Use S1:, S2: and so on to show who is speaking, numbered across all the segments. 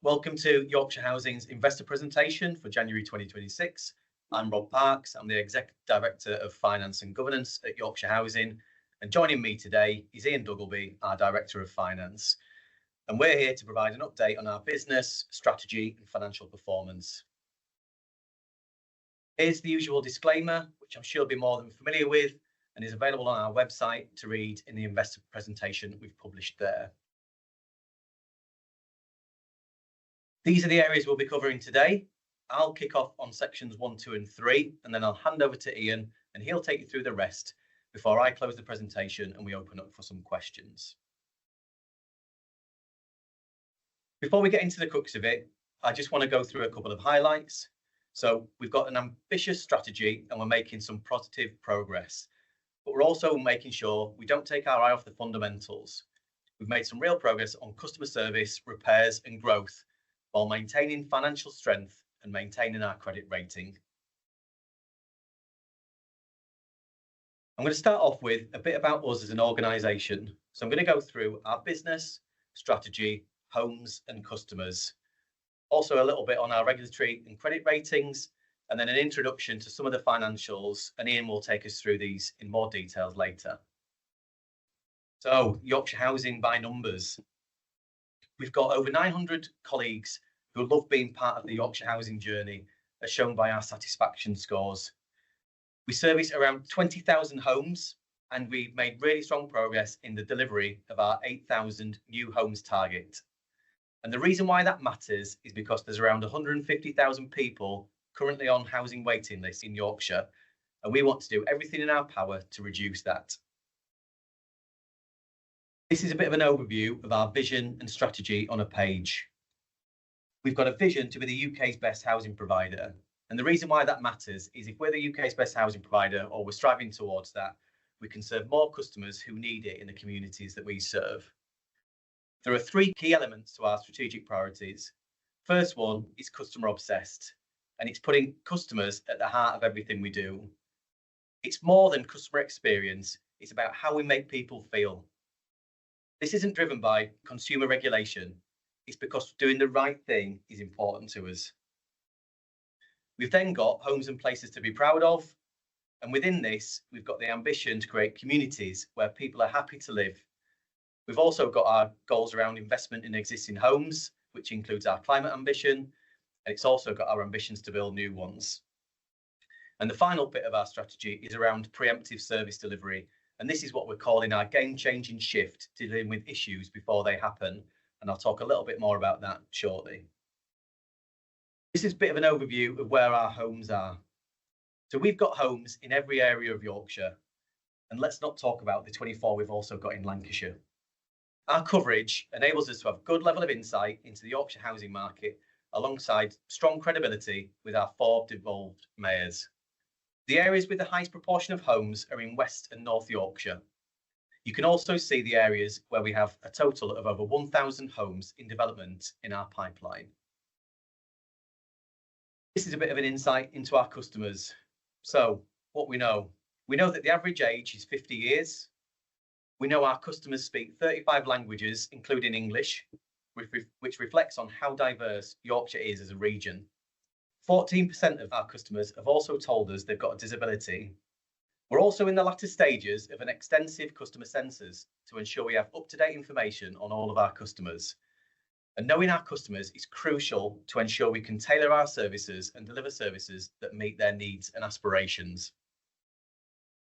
S1: Welcome to Yorkshire Housing's investor presentation for January 2026. I'm Rob Parks. I'm the Executive Director of Finance and Governance at Yorkshire Housing. And joining me today is Ian Duggleby, our Director of Finance. And we're here to provide an update on our business, strategy and financial performance. Here's the usual disclaimer, which I'm sure you'll be more than familiar with and is available on our website to read in the investor presentation we've published there. These are the areas we'll be covering today. I'll kick off on sections 1, 2 and 3, and then I'll hand over to Ian and he'll take you through the rest before I close the presentation and we open up for some questions. Before we get into the crux of it, I just want to go through a couple of highlights. So we've got an ambitious strategy and we're making some positive progress, but we're also making sure we don't take our eye off the fundamentals. We've made some real progress on customer service, repairs and growth, while maintaining financial strength and maintaining our credit rating. I'm going to start off with a bit about us as an organisation. So I'm going to go through our business, strategy, homes and customers. Also a little bit on our regulatory and credit ratings, and then an introduction to some of the financials, and Ian will take us through these in more details later. So Yorkshire Housing by numbers. We've got over 900 colleagues who love being part of the Yorkshire Housing journey, as shown by our satisfaction scores. We service around 20,000 homes, and we've made really strong progress in the delivery of our 8,000 new homes target. And the reason why that matters is because there's around 150,000 people currently on housing waiting lists in Yorkshire, and we want to do everything in our power to reduce that. This is a bit of an overview of our vision and strategy on a page. We've got a vision to be the UK's best housing provider. And the reason why that matters is if we're the UK's best housing provider, or we're striving towards that, we can serve more customers who need it in the communities that we serve. There are 3 key elements to our strategic priorities. First one is customer obsessed, and it's putting customers at the heart of everything we do. It's more than customer experience, it's about how we make people feel. This isn't driven by consumer regulation. It's because doing the right thing is important to us. We've then got homes and places to be proud of. And within this, we've got the ambition to create communities where people are happy to live. We've also got our goals around investment in existing homes, which includes our climate ambition. And it's also got our ambitions to build new ones. And the final bit of our strategy is around preemptive service delivery. And this is what we're calling our game-changing shift to dealing with issues before they happen. And I'll talk a little bit more about that shortly. This is a bit of an overview of where our homes are. So we've got homes in every area of Yorkshire. And let's not talk about the 24 we've also got in Lancashire. Our coverage enables us to have a good level of insight into the Yorkshire housing market, alongside strong credibility with our 4 devolved mayors. The areas with the highest proportion of homes are in West and North Yorkshire. You can also see the areas where we have a total of over 1,000 homes in development in our pipeline. This is a bit of an insight into our customers. So what we know that the average age is 50 years. We know our customers speak 35 languages, including English, which reflects on how diverse Yorkshire is as a region. 14% of our customers have also told us they've got a disability. We're also in the latter stages of an extensive customer census to ensure we have up-to-date information on all of our customers. And knowing our customers is crucial to ensure we can tailor our services and deliver services that meet their needs and aspirations.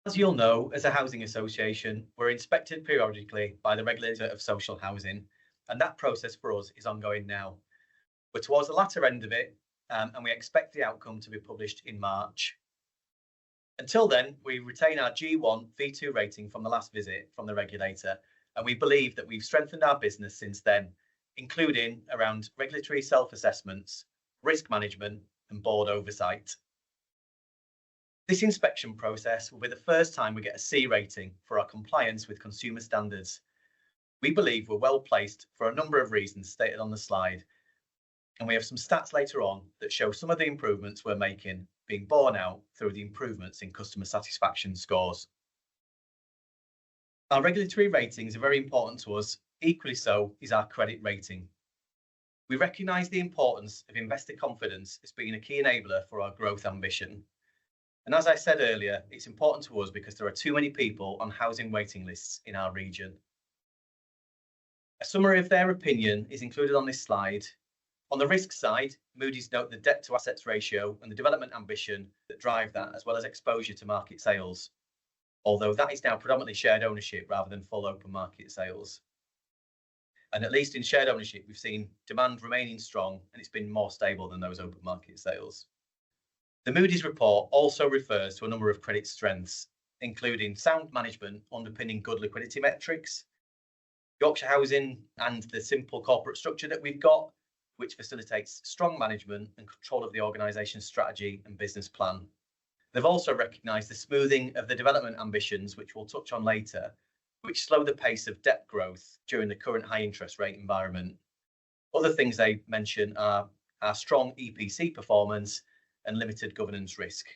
S1: As you'll know, as a housing association, we're inspected periodically by the Regulator of Social Housing, and that process for us is ongoing now. We're towards the latter end of it, and we expect the outcome to be published in March. Until then, we retain our G1 V2 rating from the last visit from the regulator, and we believe that we've strengthened our business since then, including around regulatory self-assessments, risk management and board oversight. This inspection process will be the first time we get a C rating for our compliance with consumer standards. We believe we're well placed for a number of reasons stated on the slide, and we have some stats later on that show some of the improvements we're making being borne out through the improvements in customer satisfaction scores. Our regulatory ratings are very important to us. Equally so is our credit rating. We recognise the importance of investor confidence as being a key enabler for our growth ambition. And as I said earlier, it's important to us because there are too many people on housing waiting lists in our region. A summary of their opinion is included on this slide. On the risk side, Moody's note the debt to assets ratio and the development ambition that drive that, as well as exposure to market sales, although that is now predominantly shared ownership rather than full open market sales. And at least in shared ownership, we've seen demand remaining strong and it's been more stable than those open market sales. The Moody's report also refers to a number of credit strengths, including sound management underpinning good liquidity metrics, Yorkshire Housing and the simple corporate structure that we've got, which facilitates strong management and control of the organisation's strategy and business plan. They've also recognised the smoothing of the development ambitions, which we'll touch on later, which slow the pace of debt growth during the current high interest rate environment. Other things they mention are our strong EPC performance and limited governance risk.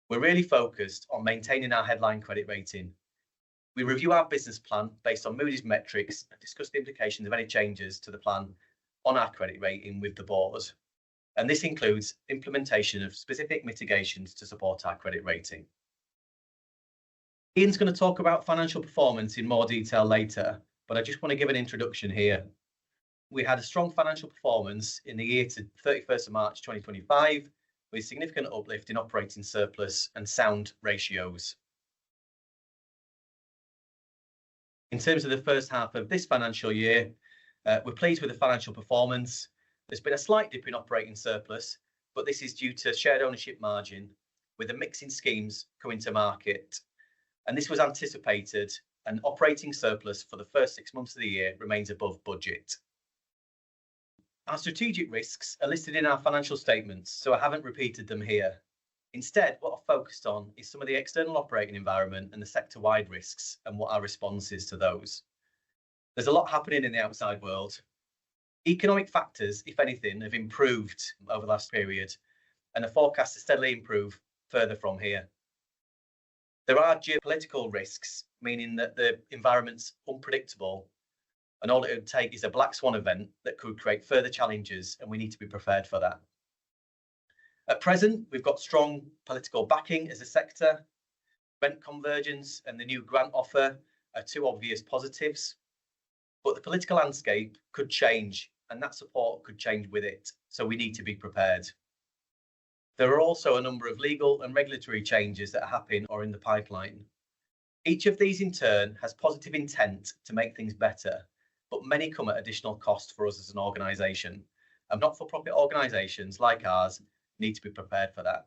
S1: We're really focused on maintaining our headline credit rating. We review our business plan based on Moody's metrics and discuss the implications of any changes to the plan on our credit rating with the board. And this includes implementation of specific mitigations to support our credit rating. Ian's going to talk about financial performance in more detail later, but I just want to give an introduction here. We had a strong financial performance in the year to 31st of March 2025, with significant uplift in operating surplus and sound ratios. In terms of the first half of this financial year, we're pleased with the financial performance. There's been a slight dip in operating surplus, but this is due to shared ownership margin, with the mixing schemes coming to market. And this was anticipated, and operating surplus for the first 6 months of the year remains above budget. Our strategic risks are listed in our financial statements, so I haven't repeated them here. Instead, what I've focused on is some of the external operating environment and the sector-wide risks and what our response is to those. There's a lot happening in the outside world. Economic factors, if anything, have improved over the last period and are forecast to steadily improve further from here. There are geopolitical risks, meaning that the environment's unpredictable and all it would take is a black swan event that could create further challenges, and we need to be prepared for that. At present, we've got strong political backing as a sector. Rent convergence and the new grant offer are two obvious positives, but the political landscape could change and that support could change with it, so we need to be prepared. There are also a number of legal and regulatory changes that are happening or in the pipeline. Each of these in turn has positive intent to make things better, but many come at additional cost for us as an organisation, and not-for-profit organisations like ours need to be prepared for that.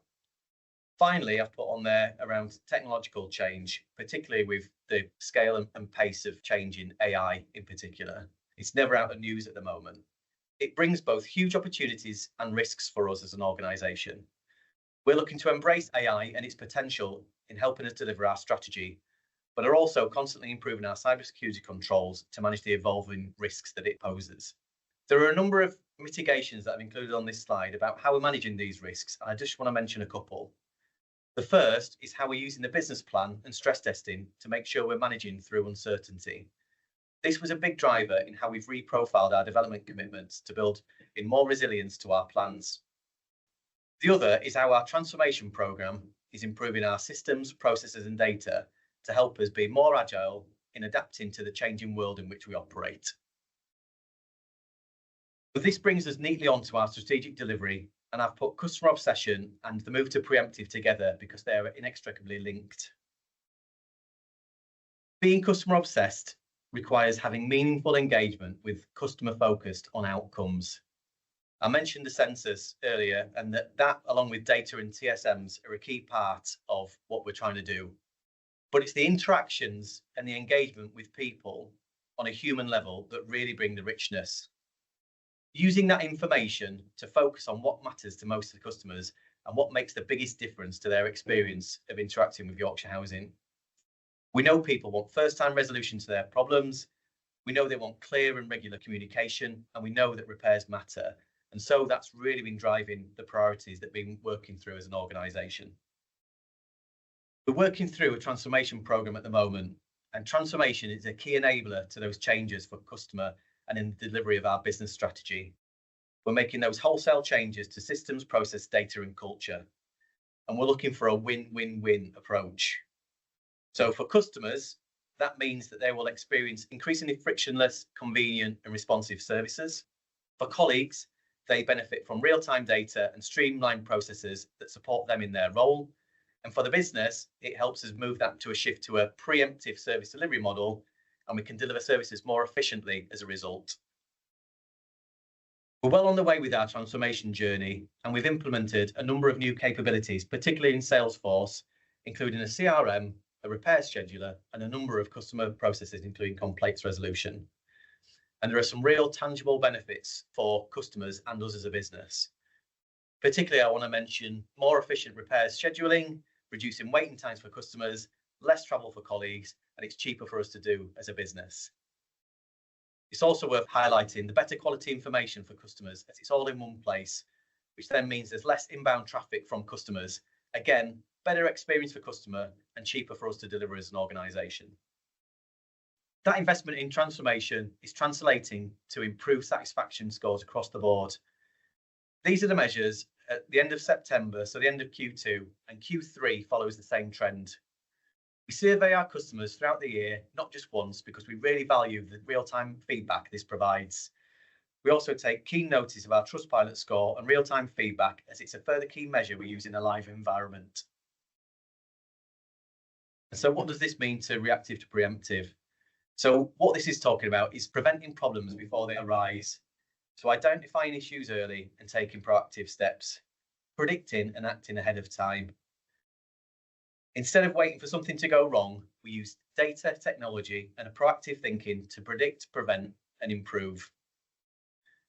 S1: Finally, I've put on there around technological change, particularly with the scale and pace of change in AI in particular. It's never out of news at the moment. It brings both huge opportunities and risks for us as an organisation. We're looking to embrace AI and its potential in helping us deliver our strategy, but are also constantly improving our cybersecurity controls to manage the evolving risks that it poses. There are a number of mitigations that I've included on this slide about how we're managing these risks, and I just want to mention a couple. The first is how we're using the business plan and stress testing to make sure we're managing through uncertainty. This was a big driver in how we've reprofiled our development commitments to build in more resilience to our plans. The other is how our transformation programme is improving our systems, processes and data to help us be more agile in adapting to the changing world in which we operate. But this brings us neatly onto our strategic delivery, and I've put customer obsession and the move to preemptive together because they are inextricably linked. Being customer obsessed requires having meaningful engagement with customer focused on outcomes. I mentioned the census earlier, and that along with data and TSMs are a key part of what we're trying to do. But it's the interactions and the engagement with people on a human level that really bring the richness. Using that information to focus on what matters to most of the customers and what makes the biggest difference to their experience of interacting with Yorkshire Housing. We know people want first-time resolution to their problems. We know they want clear and regular communication, and we know that repairs matter. And so that's really been driving the priorities that we've been working through as an organisation. We're working through a transformation programme at the moment, and transformation is a key enabler to those changes for customer and in the delivery of our business strategy. We're making those wholesale changes to systems, process, data, and culture. And we're looking for a win-win-win approach. So for customers, that means that they will experience increasingly frictionless, convenient, and responsive services. For colleagues, they benefit from real-time data and streamlined processes that support them in their role. And for the business, it helps us move that to a shift to a preemptive service delivery model, and we can deliver services more efficiently as a result. We're well on the way with our transformation journey, and we've implemented a number of new capabilities, particularly in Salesforce, including a CRM, a repair scheduler, and a number of customer processes, including complaints resolution. And there are some real tangible benefits for customers and us as a business. Particularly, I want to mention more efficient repairs scheduling, reducing waiting times for customers, less travel for colleagues, and it's cheaper for us to do as a business. It's also worth highlighting the better quality information for customers, as it's all in one place, which then means there's less inbound traffic from customers. Again, better experience for customer and cheaper for us to deliver as an organisation. That investment in transformation is translating to improved satisfaction scores across the board. These are the measures at the end of September, so the end of Q2, and Q3 follows the same trend. We survey our customers throughout the year, not just once, because we really value the real-time feedback this provides. We also take keen notice of our Trustpilot score and real-time feedback, as it's a further key measure we use in a live environment. So what does this mean to reactive to preemptive? So what this is talking about is preventing problems before they arise. So identifying issues early and taking proactive steps, predicting and acting ahead of time. Instead of waiting for something to go wrong, we use data, technology, and a proactive thinking to predict, prevent, and improve.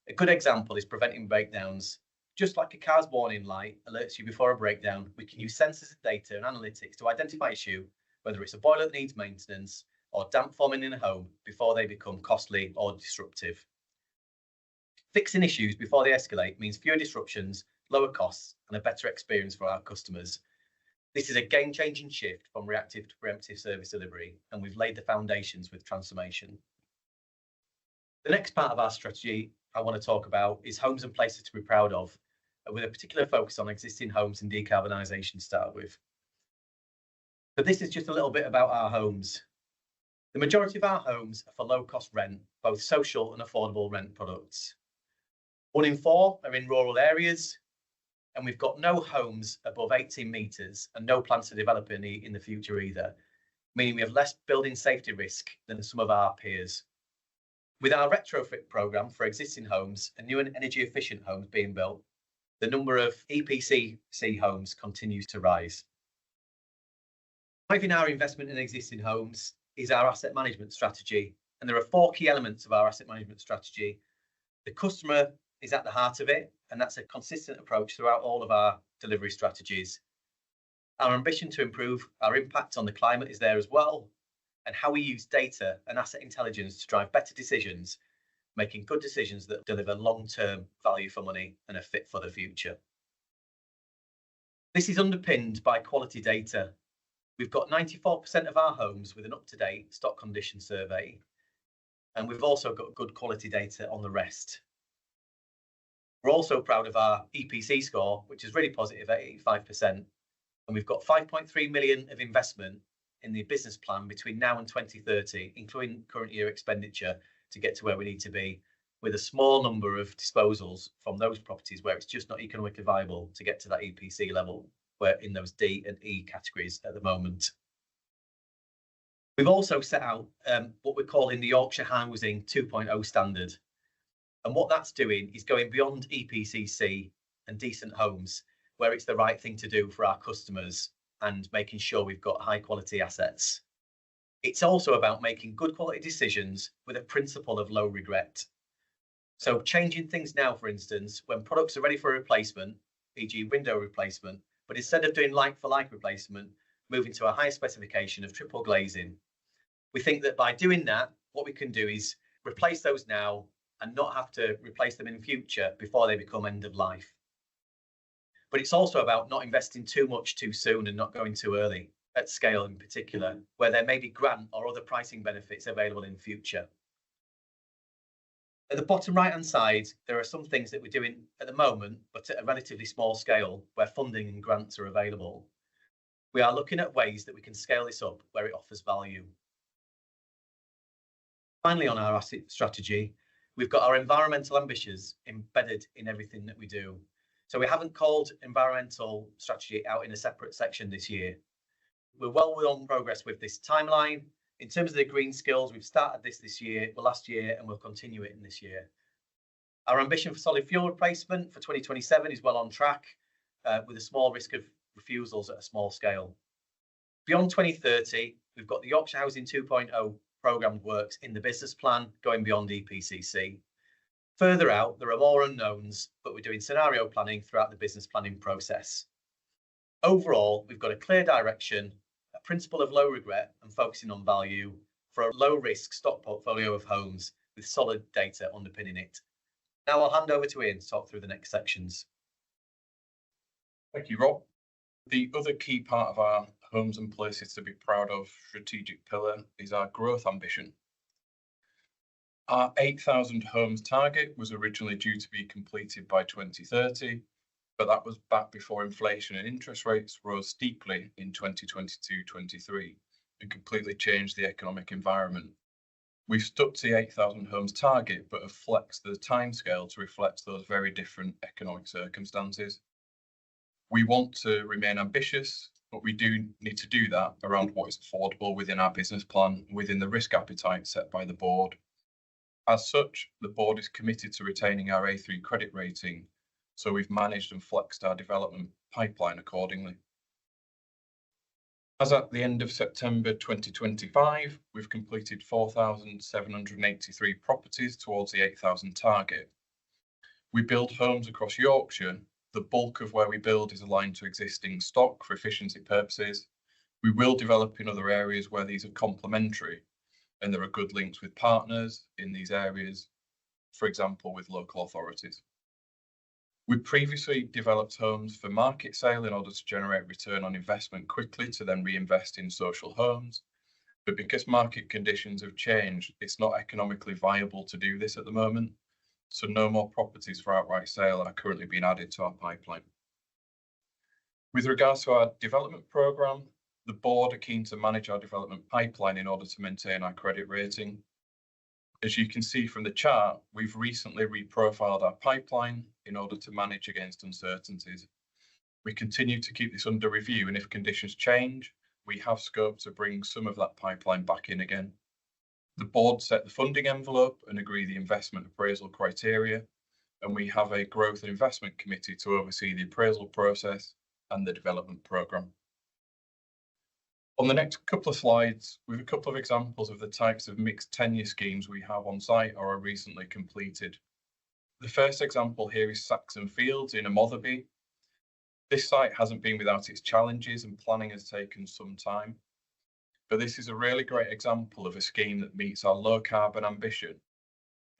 S1: A good example is preventing breakdowns. Just like a car's warning light alerts you before a breakdown, we can use sensors, data, and analytics to identify issue, whether it's a boiler that needs maintenance or damp forming in a home, before they become costly or disruptive. Fixing issues before they escalate means fewer disruptions, lower costs, and a better experience for our customers. This is a game-changing shift from reactive to preemptive service delivery, and we've laid the foundations with transformation. The next part of our strategy I want to talk about is homes and places to be proud of, with a particular focus on existing homes and decarbonisation to start with. But this is just a little bit about our homes. The majority of our homes are for low-cost rent, both social and affordable rent products. 1 in 4 are in rural areas, and we've got no homes above 18 metres and no plans to develop any in the future either, meaning we have less building safety risk than some of our peers. With our retrofit programme for existing homes and new and energy efficient homes being built, the number of EPC homes continues to rise. Driving our investment in existing homes is our asset management strategy, and there are 4 key elements of our asset management strategy. The customer is at the heart of it, and that's a consistent approach throughout all of our delivery strategies. Our ambition to improve our impact on the climate is there as well, and how we use data and asset intelligence to drive better decisions, making good decisions that deliver long-term value for money and are fit for the future. This is underpinned by quality data. We've got 94% of our homes with an up-to-date stock condition survey, and we've also got good quality data on the rest. We're also proud of our EPC score, which is really positive at 85%, and we've got 5.3 million of investment in the business plan between now and 2030, including current year expenditure, to get to where we need to be, with a small number of disposals from those properties where it's just not economically viable to get to that EPC level. We're in those D and E categories at the moment. We've also set out what we're calling the Yorkshire Housing 2.0 standard. And what that's doing is going beyond EPCC and decent homes, where it's the right thing to do for our customers and making sure we've got high quality assets. It's also about making good quality decisions with a principle of low regret. So changing things now, for instance, when products are ready for replacement, e.g. window replacement, but instead of doing like-for-like replacement, moving to a higher specification of triple glazing. We think that by doing that, what we can do is replace those now and not have to replace them in future before they become end of life. But it's also about not investing too much too soon and not going too early, at scale in particular, where there may be grant or other pricing benefits available in future. At the bottom right-hand side, there are some things that we're doing at the moment, but at a relatively small scale where funding and grants are available. We are looking at ways that we can scale this up where it offers value. Finally, on our asset strategy, we've got our environmental ambitions embedded in everything that we do. So we haven't called environmental strategy out in a separate section this year. We're well on progress with this timeline. In terms of the green skills, we've started this year, last year, and we'll continue it in this year. Our ambition for solid fuel replacement for 2027 is well on track, with a small risk of refusals at a small scale. Beyond 2030, we've got the Yorkshire Housing 2.0 programmed works in the business plan going beyond EPCC. Further out, there are more unknowns, but we're doing scenario planning throughout the business planning process. Overall, we've got a clear direction, a principle of low regret and focusing on value for a low risk stock portfolio of homes with solid data underpinning it. Now I'll hand over to Ian to talk through the next sections.
S2: Thank you, Rob. The other key part of our Homes and Places to be Proud of strategic pillar is our growth ambition. Our 8,000 homes target was originally due to be completed by 2030, but that was back before inflation and interest rates rose steeply in 2022-23 and completely changed the economic environment. We've stuck to the 8,000 homes target, but have flexed the timescale to reflect those very different economic circumstances. We want to remain ambitious, but we do need to do that around what is affordable within our business plan, within the risk appetite set by the board. As such, the board is committed to retaining our A3 credit rating, so we've managed and flexed our development pipeline accordingly. As at the end of September 2025, we've completed 4,783 properties towards the 8,000 target. We build homes across Yorkshire. The bulk of where we build is aligned to existing stock for efficiency purposes. We will develop in other areas where these are complementary and there are good links with partners in these areas, for example, with local authorities. We previously developed homes for market sale in order to generate return on investment quickly to then reinvest in social homes. But because market conditions have changed, it's not economically viable to do this at the moment. So no more properties for outright sale are currently being added to our pipeline. With regards to our development programme, the board are keen to manage our development pipeline in order to maintain our credit rating. As you can see from the chart, we've recently reprofiled our pipeline in order to manage against uncertainties. We continue to keep this under review, and if conditions change, we have scope to bring some of that pipeline back in again. The board set the funding envelope and agree the investment appraisal criteria, and we have a growth and investment committee to oversee the appraisal process and the development programme. On the next couple of slides, we have a couple of examples of the types of mixed tenure schemes we have on site or are recently completed. The first example here is Saxon Fields in Amotherby. This site hasn't been without its challenges and planning has taken some time. But this is a really great example of a scheme that meets our low carbon ambition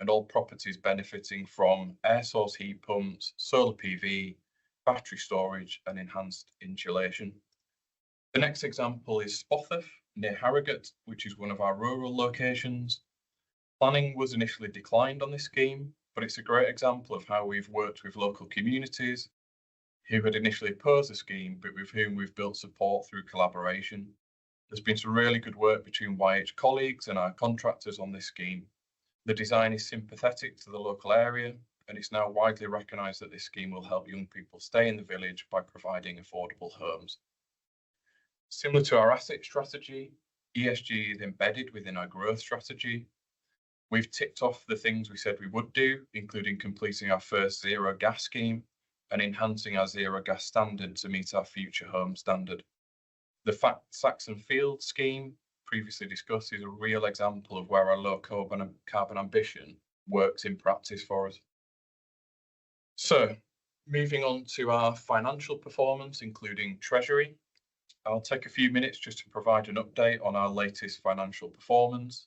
S2: and all properties benefiting from air source heat pumps, solar PV, battery storage and enhanced insulation. The next example is Spotherth near Harrogate, which is one of our rural locations. Planning was initially declined on this scheme, but it's a great example of how we've worked with local communities who had initially opposed the scheme, but with whom we've built support through collaboration. There's been some really good work between YH colleagues and our contractors on this scheme. The design is sympathetic to the local area, and it's now widely recognised that this scheme will help young people stay in the village by providing affordable homes. Similar to our asset strategy, ESG is embedded within our growth strategy. We've ticked off the things we said we would do, including completing our first zero gas scheme and enhancing our zero gas standard to meet our future home standard. The Saxon Fields scheme, previously discussed, is a real example of where our low carbon ambition works in practice for us. So, moving on to our financial performance, including treasury. I'll take a few minutes just to provide an update on our latest financial performance.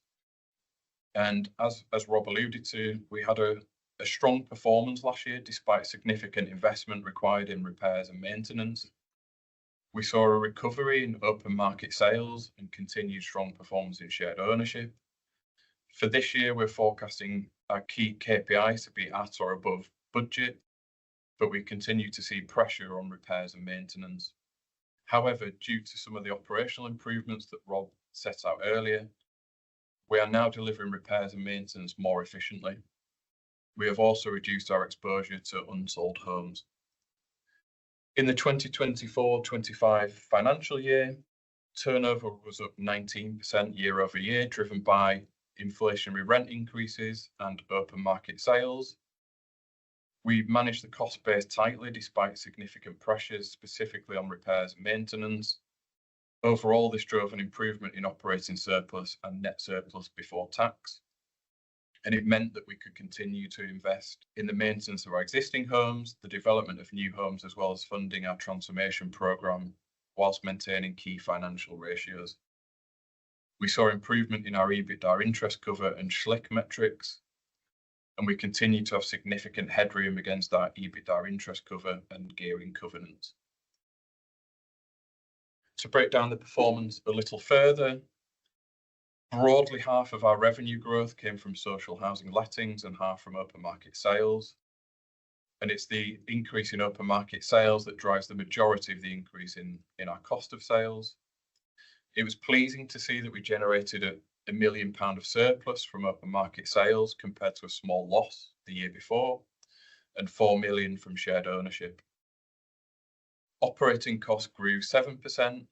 S2: And as Rob alluded to, we had a strong performance last year despite significant investment required in repairs and maintenance. We saw a recovery in open market sales and continued strong performance in shared ownership. For this year, we're forecasting our key KPIs to be at or above budget, but we continue to see pressure on repairs and maintenance. However, due to some of the operational improvements that Rob set out earlier, we are now delivering repairs and maintenance more efficiently. We have also reduced our exposure to unsold homes. In the 2024-25 financial year, turnover was up 19% year over year, driven by inflationary rent increases and open market sales. We managed the cost base tightly despite significant pressures, specifically on repairs and maintenance. Overall, this drove an improvement in operating surplus and net surplus before tax. And it meant that we could continue to invest in the maintenance of our existing homes, the development of new homes, as well as funding our transformation programme, whilst maintaining key financial ratios. We saw improvement in our EBITDA interest cover and SHLIC metrics, and we continue to have significant headroom against our EBITDA interest cover and gearing covenants. To break down the performance a little further, broadly half of our revenue growth came from social housing lettings and half from open market sales. And it's the increase in open market sales that drives the majority of the increase in our cost of sales. It was pleasing to see that we generated £1 million of surplus from open market sales compared to a small loss the year before, and £4 million from shared ownership. Operating costs grew 7%.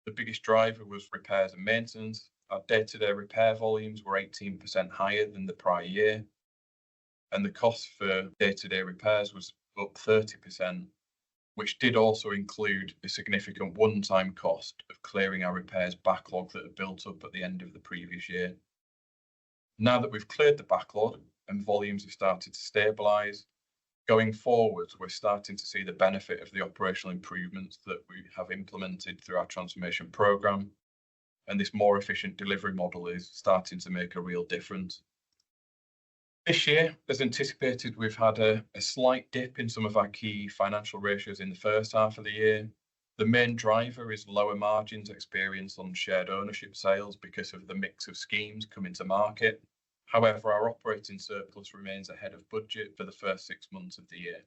S2: The biggest driver was repairs and maintenance. Our day-to-day repair volumes were 18% higher than the prior year, and the cost for day-to-day repairs was up 30%, which did also include a significant one-time cost of clearing our repairs backlog that had built up at the end of the previous year. Now that we've cleared the backlog and volumes have started to stabilise, going forwards, we're starting to see the benefit of the operational improvements that we have implemented through our transformation programme, and this more efficient delivery model is starting to make a real difference. This year, as anticipated, we've had a slight dip in some of our key financial ratios in the first half of the year. The main driver is lower margins experienced on shared ownership sales because of the mix of schemes coming to market. However, our operating surplus remains ahead of budget for the first 6 months of the year.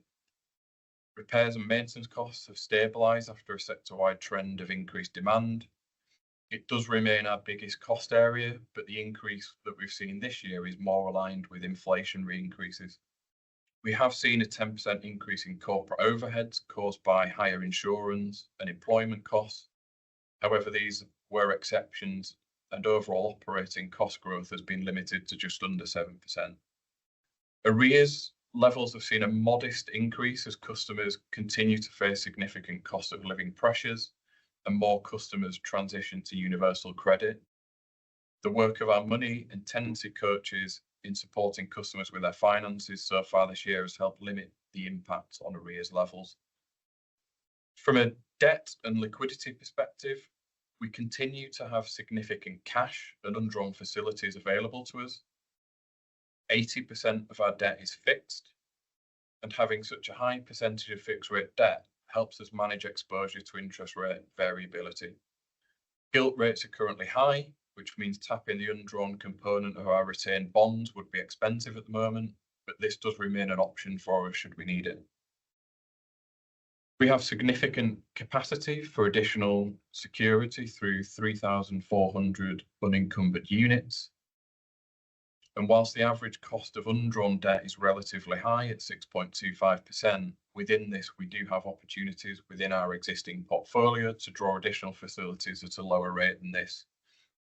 S2: Repairs and maintenance costs have stabilised after a sector-wide trend of increased demand. It does remain our biggest cost area, but the increase that we've seen this year is more aligned with inflationary increases. We have seen a 10% increase in corporate overheads caused by higher insurance and employment costs. However, these were exceptions, and overall operating cost growth has been limited to just under 7%. Arrears levels have seen a modest increase as customers continue to face significant cost of living pressures and more customers transition to universal credit. The work of our money and tenancy coaches in supporting customers with their finances so far this year has helped limit the impact on arrears levels. From a debt and liquidity perspective, we continue to have significant cash and undrawn facilities available to us. 80% of our debt is fixed, and having such a high percentage of fixed rate debt helps us manage exposure to interest rate variability. Gilt rates are currently high, which means tapping the undrawn component of our retained bonds would be expensive at the moment, but this does remain an option for us should we need it. We have significant capacity for additional security through 3,400 unencumbered units. And whilst the average cost of undrawn debt is relatively high at 6.25%, within this we do have opportunities within our existing portfolio to draw additional facilities at a lower rate than this,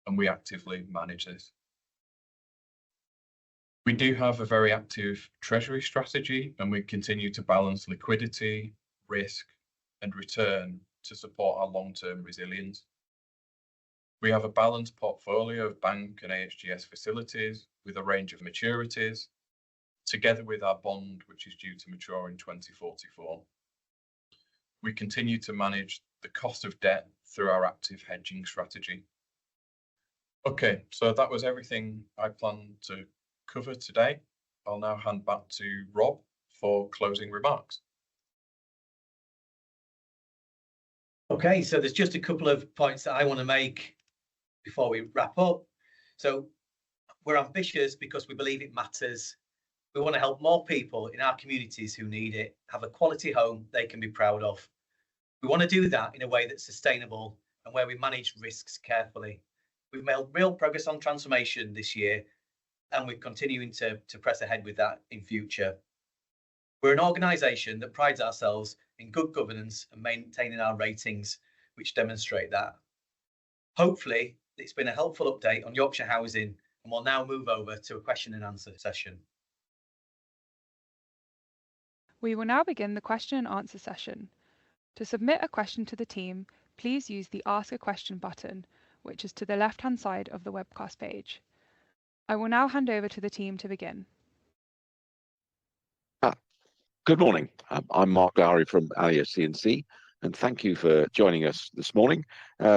S2: and we actively manage this. We do have a very active treasury strategy, and we continue to balance liquidity, risk, and return to support our long-term resilience. We have a balanced portfolio of bank and AHGS facilities with a range of maturities, together with our bond, which is due to mature in 2044. We continue to manage the cost of debt through our active hedging strategy. Okay, so that was everything I planned to cover today. I'll now hand back to Rob for closing remarks.
S1: Okay, so there's just a couple of points that I want to make before we wrap up. So we're ambitious because we believe it matters, We want to help more people in our communities who need it have a quality home they can be proud of. We want to do that in a way that's sustainable and where we manage risks carefully. We've made real progress on transformation this year, and we're continuing to press ahead with that in future. We're an organisation that prides ourselves in good governance and maintaining our ratings, which demonstrate that. Hopefully, it's been a helpful update on Yorkshire Housing, and we'll now move over to a question and answer session.
S3: We will now begin the question and answer session. To submit a question to the team, please use the Ask a Question button, which is to the left-hand side of the webcast page. I will now hand over to the team to begin.
S4: Good morning. I'm Mark Lowry from LSEG, and thank you for joining us this morning.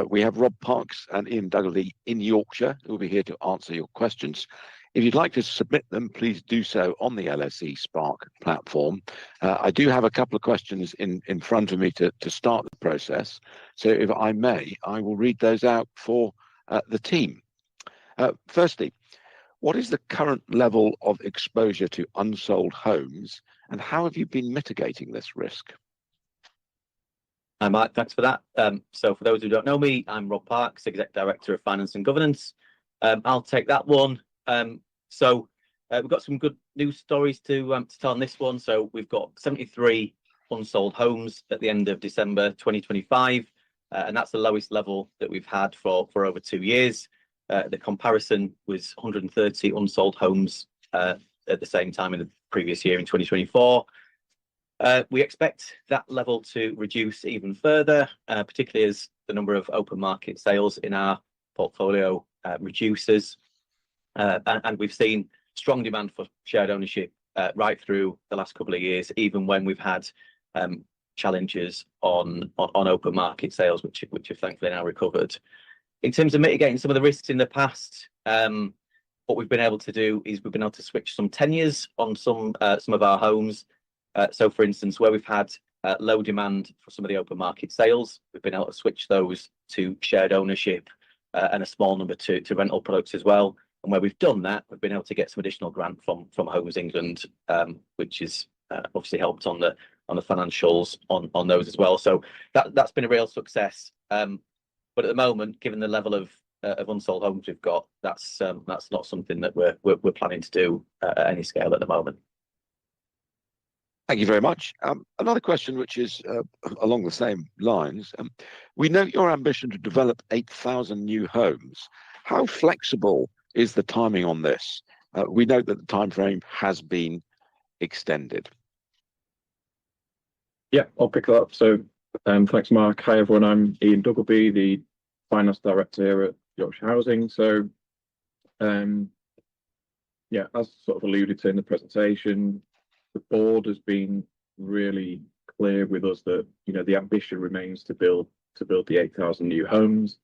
S4: We have Rob Parks and Ian Duggleby in Yorkshire who will be here to answer your questions. If you'd like to submit them, please do so on the LSE Spark platform. I do have a couple of questions in front of me to start the process. So if I may, I will read those out for the team. Firstly, what is the current level of exposure to unsold homes, and how have you been mitigating this risk?
S5: Hi, Mark. Thanks for that. So for those who don't know me, I'm Rob Parks, Exec Director of Finance and Governance. I'll take that one. We've got some good news stories to tell on this one. So we've got 73 unsold homes at the end of December 2025, and that's the lowest level that we've had for over 2 years. The comparison was 130 unsold homes at the same time in the previous year in 2024. We expect that level to reduce even further, particularly as the number of open market sales in our portfolio reduces. And we've seen strong demand for shared ownership right through the last couple of years, even when we've had challenges on open market sales, which have thankfully now recovered. In terms of mitigating some of the risks in the past, what we've been able to do is we've been able to switch some tenures on some of our homes. So, for instance, where we've had low demand for some of the open market sales, we've been able to switch those to shared ownership and a small number to rental products as well. And where we've done that, we've been able to get some additional grant from Homes England, which has obviously helped on the financials on those as well. So that's been a real success. But at the moment, given the level of unsold homes we've got, that's not something that we're planning to do at any scale at the moment.
S4: Thank you very much. Another question which is along the same lines. We note your ambition to develop 8,000 new homes. How flexible is the timing on this? We note that the time frame has been extended.
S6: Yeah, I'll pick that up. So thanks, Mark. Hi, everyone. I'm Ian Duggleby, the Finance Director here at Yorkshire Housing. So yeah, as sort of alluded to in the presentation, the board has been really clear with us that the ambition remains to build the 8,000 new homes,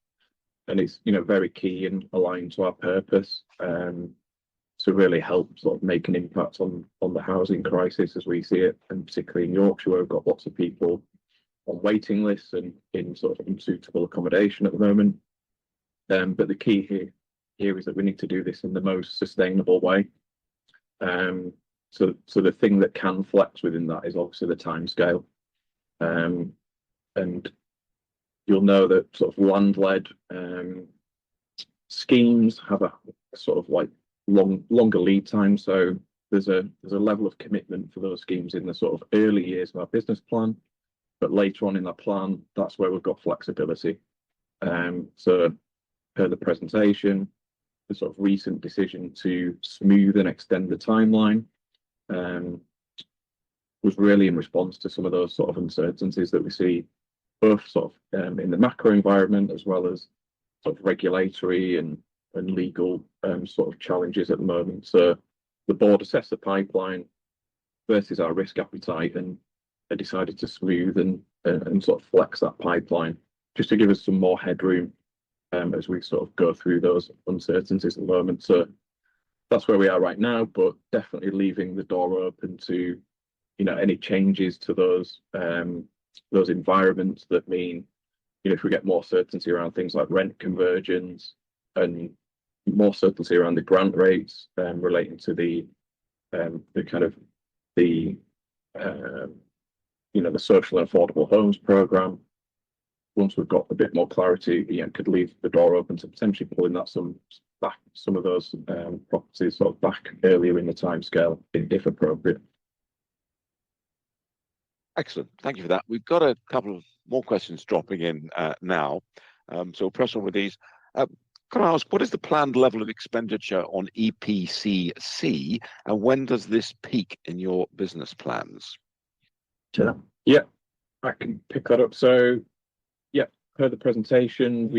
S6: and it's very key and aligned to our purpose to really help sort of make an impact on the housing crisis as we see it, and particularly in Yorkshire where we've got lots of people on waiting lists and in sort of unsuitable accommodation at the moment. But the key here is that we need to do this in the most sustainable way. So the thing that can flex within that is obviously the timescale. And you'll know that sort of land-led schemes have a sort of like longer lead time. So there's a level of commitment for those schemes in the sort of early years of our business plan, but later on in that plan, that's where we've got flexibility. So per the presentation, the sort of recent decision to smooth and extend the timeline was really in response to some of those sort of uncertainties that we see both sort of in the macro environment as well as sort of regulatory and legal sort of challenges at the moment. So the board assessed the pipeline versus our risk appetite and decided to smooth and sort of flex that pipeline just to give us some more headroom as we sort of go through those uncertainties at the moment. So that's where we are right now, but definitely leaving the door open to any changes to those environments that mean if we get more certainty around things like rent conversions and more certainty around the grant rates relating to the the kind of the the social and affordable homes program. Once we've got a bit more clarity, Ian could leave the door open to potentially pulling that some of those properties sort of back earlier in the timescale if appropriate.
S4: Excellent. Thank you for that. We've got a couple of more questions dropping in now. So we'll press on with these. Can I ask, what is the planned level of expenditure on EPCC, and when does this peak in your business plans?
S6: Yeah, I can pick that up. So, yeah, per the presentation,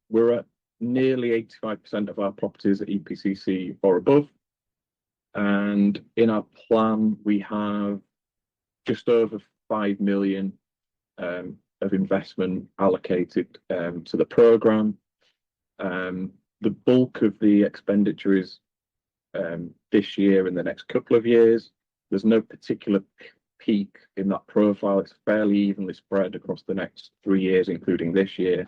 S6: we're at nearly 85% of our properties at EPCC or above. And in our plan, we have just over 5 million of investment allocated to the programme. The bulk of the expenditure is this year and the next couple of years. There's no particular peak in that profile. It's fairly evenly spread across the next 3 years, including this year,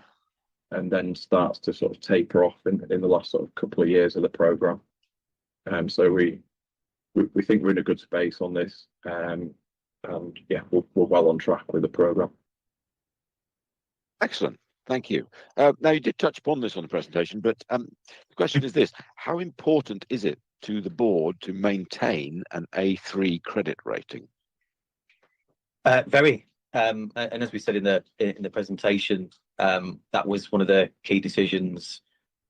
S6: and then starts to sort of taper off in the last sort of couple of years of the programme. So we think we're in a good space on this, and yeah, we're well on track with the programme.
S4: Excellent. Thank you. Now, you did touch upon this on the presentation, but the question is this: how important is it to the board to maintain an A3 credit rating?
S5: Very. And as we said in the presentation, that was one of the key decisions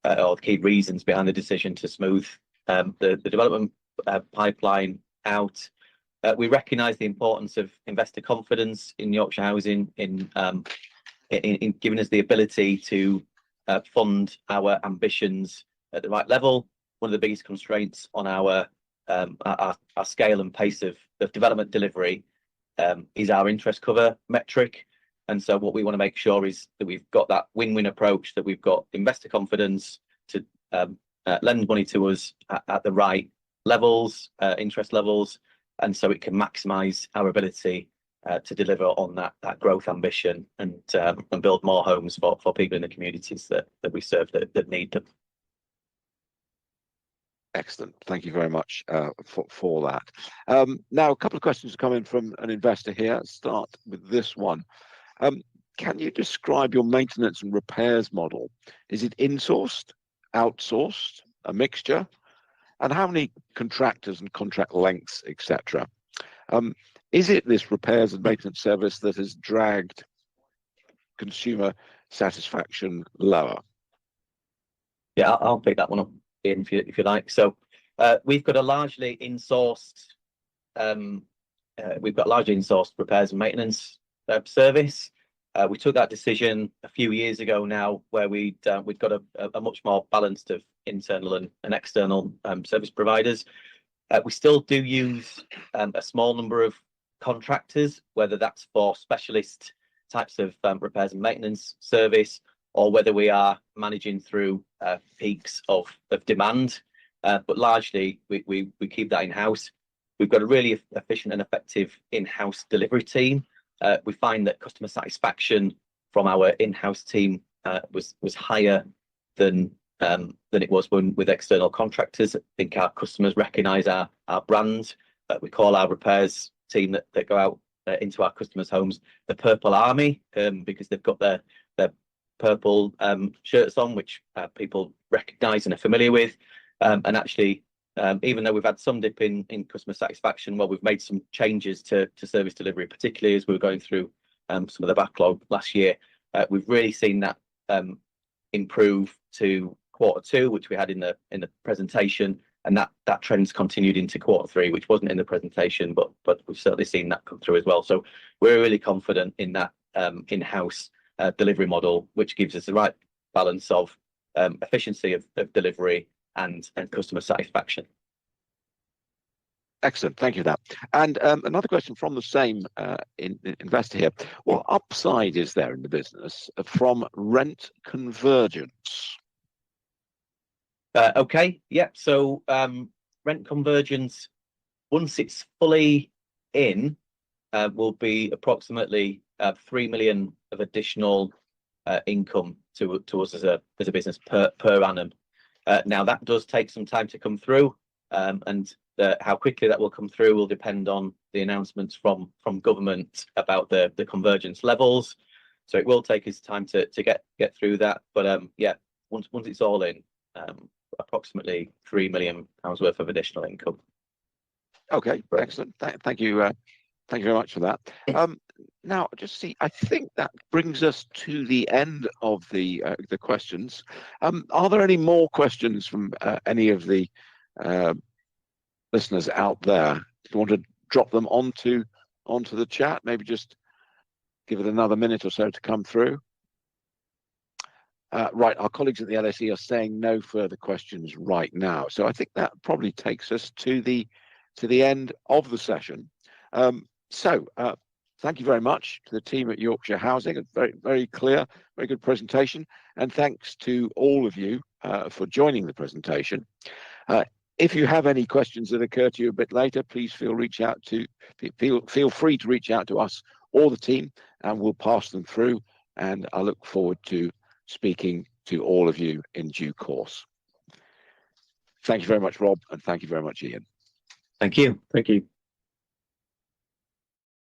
S5: or the key reasons behind the decision to smooth the development pipeline out. We recognise the importance of investor confidence in Yorkshire Housing in giving us the ability to fund our ambitions at the right level. One of the biggest constraints on our scale and pace of development delivery is our interest cover metric. And so what we want to make sure is that we've got that win-win approach, that we've got investor confidence to lend money to us at the right levels, interest levels, and so it can maximise our ability to deliver on that growth ambition and build more homes for people in the communities that we serve that need them.
S4: Excellent. Thank you very much for that. Now, a couple of questions have come in from an investor here. Let's start with this one. Can you describe your maintenance and repairs model? Is it insourced, outsourced, a mixture? And how many contractors and contract lengths, etc.? Is it this repairs and maintenance service that has dragged consumer satisfaction lower?
S5: Yeah, I'll pick that one up, Ian, if you like. So we've got a largely insourced repairs and maintenance service. We took that decision a few years ago now, where we'd got a much more balanced of internal and external service providers. We still do use a small number of contractors, whether that's for specialist types of repairs and maintenance service, or whether we are managing through peaks of demand. But largely, we keep that in-house. We've got a really efficient and effective in-house delivery team. We find that customer satisfaction from our in-house team was higher than it was with external contractors. I think our customers recognise our brand. We call our repairs team that go out into our customers' homes the Purple Army, because they've got their purple shirts on, which people recognise and are familiar with. And actually, even though we've had some dip in customer satisfaction, well, we've made some changes to service delivery, particularly as we were going through some of the backlog last year. We've really seen that improve to Q2, which we had in the presentation, and that trend's continued into Q3, which wasn't in the presentation, but we've certainly seen that come through as well. So we're really confident in that in-house delivery model, which gives us the right balance of efficiency of delivery and customer satisfaction.
S4: Excellent. Thank you for that. And another question from the same investor here. What upside is there in the business from rent convergence?
S5: Okay. Yeah. So rent convergence, once it's fully in, will be approximately 3 million of additional income to us as a business per annum. Now that does take some time to come through, and how quickly that will come through will depend on the announcements from government about the convergence levels. So it will take us time to get through that. But yeah, once it's all in, approximately £3 million worth of additional income.
S4: Okay, excellent. Thank you. Thank you very much for that. Now, just see, I think that brings us to the end of the questions. Are there any more questions from any of the listeners out there? Do you want to drop them onto the chat? Maybe just give it another minute or so to come through. Right, our colleagues at the LSE are saying no further questions right now. So I think that probably takes us to the end of the session. Thank you very much to the team at Yorkshire Housing. A very, very clear, very good presentation. And thanks to all of you for joining the presentation. If you have any questions that occur to you a bit later, please feel free to reach out to us or the team, and we'll pass them through. And I look forward to speaking to all of you in due course. Thank you very much, Rob, and thank you very much, Ian.
S5: Thank you.
S6: Thank you.